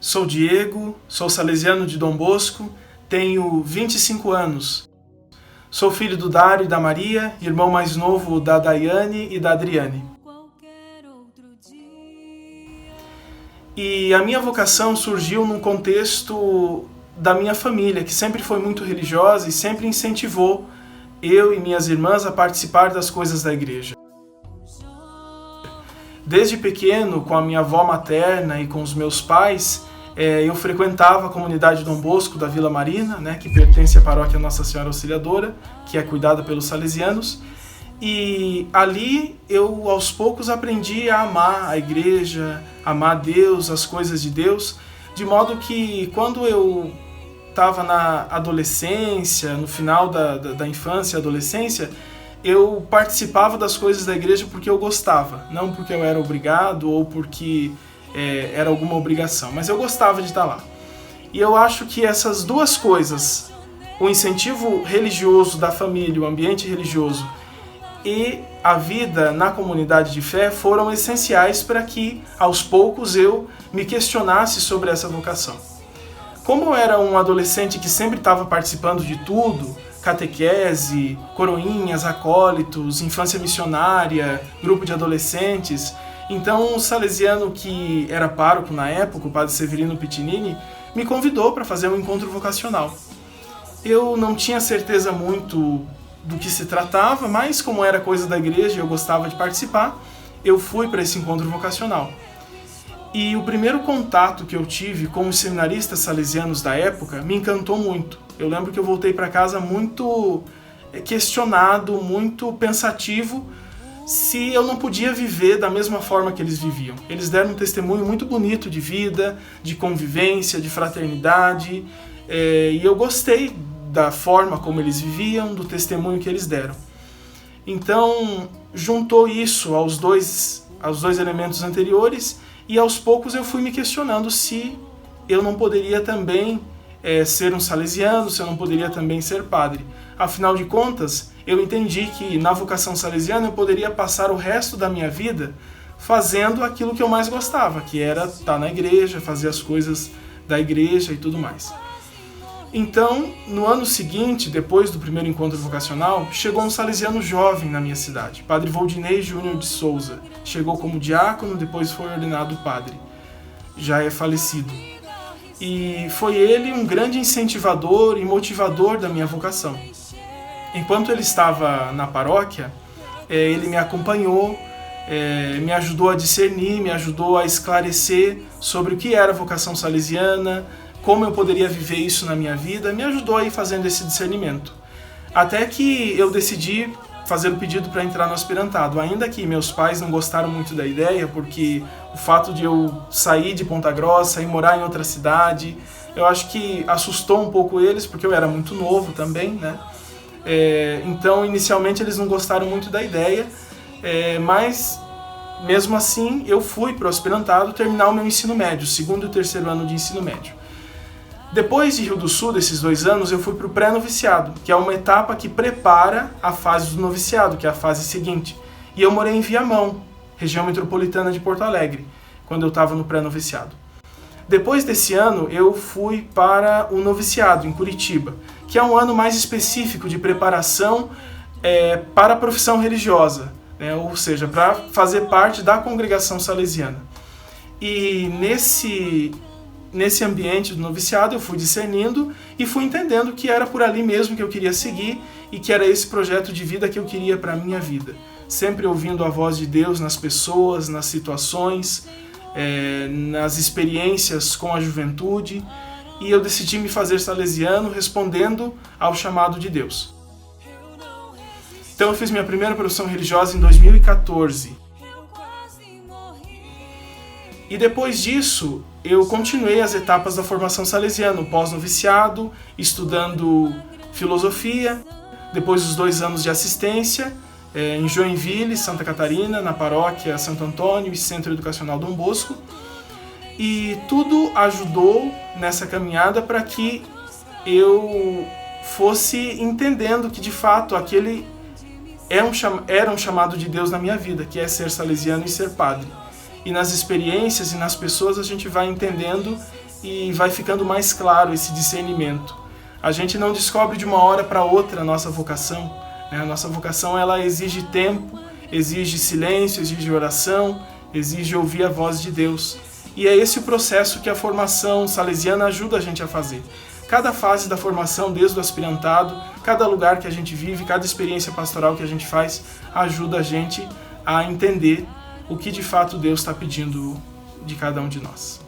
Sou Diego, sou salesiano de Dom Bosco, tenho 25 anos. Sou filho do Dário e da Maria, irmão mais novo da Daiane e da Adriane. E a minha vocação surgiu num contexto da minha família, que sempre foi muito religiosa e sempre incentivou eu e minhas irmãs a participar das coisas da igreja. Desde pequeno, com a minha avó materna e com os meus pais, eu frequentava a comunidade Dom Bosco da Vila Marina, que pertence à paróquia Nossa Senhora Auxiliadora, que é cuidada pelos salesianos. E ali eu, aos poucos, aprendi a amar a igreja, amar Deus, as coisas de Deus, de modo que quando eu estava na adolescência, no final da infância e adolescência, eu participava das coisas da igreja porque eu gostava, não porque eu era obrigado ou porque era alguma obrigação, mas eu gostava de estar lá. E eu acho que essas duas coisas, o incentivo religioso da família, o ambiente religioso e a vida na comunidade de fé foram essenciais para que, aos poucos, eu me questionasse sobre essa vocação. Como eu era um adolescente que sempre estava participando de tudo, catequese, coroinhas, acólitos, infância missionária, grupo de adolescentes, então um salesiano que era pároco na época, o padre Severino Pitinini, me convidou para fazer um encontro vocacional. Eu não tinha certeza muito do que se tratava, mas como era coisa da igreja e eu gostava de participar, eu fui para esse encontro vocacional. E o primeiro contato que eu tive com os seminaristas salesianos da época me encantou muito. Eu lembro que eu voltei para casa muito questionado, muito pensativo, se eu não podia viver da mesma forma que eles viviam. Eles deram um testemunho muito bonito de vida, de convivência, de fraternidade, e eu gostei da forma como eles viviam, do testemunho que eles deram. Então, juntou isso aos dois elementos anteriores, e aos poucos eu fui me questionando se eu não poderia também ser um salesiano, se eu não poderia também ser padre. Afinal de contas, eu entendi que na vocação salesiana eu poderia passar o resto da minha vida fazendo aquilo que eu mais gostava, que era estar na igreja, fazer as coisas da igreja e tudo mais. Então, no ano seguinte, depois do primeiro encontro vocacional, chegou um salesiano jovem na minha cidade, Padre Voldinei Júnior de Souza. Chegou como diácono, depois foi ordenado padre. Já é falecido. E foi ele um grande incentivador e motivador da minha vocação. Enquanto ele estava na paróquia, ele me acompanhou, me ajudou a discernir, me ajudou a esclarecer sobre o que era a vocação salesiana, como eu poderia viver isso na minha vida, me ajudou a ir fazendo esse discernimento. Até que eu decidi fazer o pedido para entrar no aspirantado, ainda que meus pais não gostaram muito da ideia, porque o fato de eu sair de Ponta Grossa e morar em outra cidade, eu acho que assustou um pouco eles, porque eu era muito novo também, então, inicialmente, eles não gostaram muito da ideia, mas, mesmo assim, eu fui para o aspirantado terminar o meu ensino médio, segundo e terceiro ano de ensino médio. Depois de Rio do Sul, desses 2 anos, eu fui para o pré-noviciado, que é uma etapa que prepara a fase do noviciado, que é a fase seguinte. E eu morei em Viamão, região metropolitana de Porto Alegre, quando eu estava no pré-noviciado. Depois desse ano, eu fui para o noviciado, em Curitiba, que é um ano mais específico de preparação para a profissão religiosa, ou seja, para fazer parte da congregação salesiana. E nesse ambiente do noviciado eu fui discernindo e fui entendendo que era por ali mesmo que eu queria seguir e que era esse projeto de vida que eu queria para a minha vida. Sempre ouvindo a voz de Deus nas pessoas, nas situações, nas experiências com a juventude, e eu decidi me fazer salesiano respondendo ao chamado de Deus. Então eu fiz minha primeira profissão religiosa em 2014. E depois disso, eu continuei as etapas da formação salesiana, o pós-noviciado, estudando filosofia, depois os 2 anos de assistência, em Joinville, Santa Catarina, na paróquia Santo Antônio e Centro Educacional Dom Bosco. E tudo ajudou nessa caminhada para que eu fosse entendendo que, de fato, aquele era um chamado de Deus na minha vida, que é ser salesiano e ser padre. E nas experiências e nas pessoas a gente vai entendendo e vai ficando mais claro esse discernimento. A gente não descobre de uma hora para outra a nossa vocação, né? A nossa vocação, ela exige tempo, exige silêncio, exige oração, exige ouvir a voz de Deus. E é esse o processo que a formação salesiana ajuda a gente a fazer. Cada fase da formação, desde o aspirantado, cada lugar que a gente vive, cada experiência pastoral que a gente faz, ajuda a gente a entender o que de fato Deus está pedindo de cada um de nós.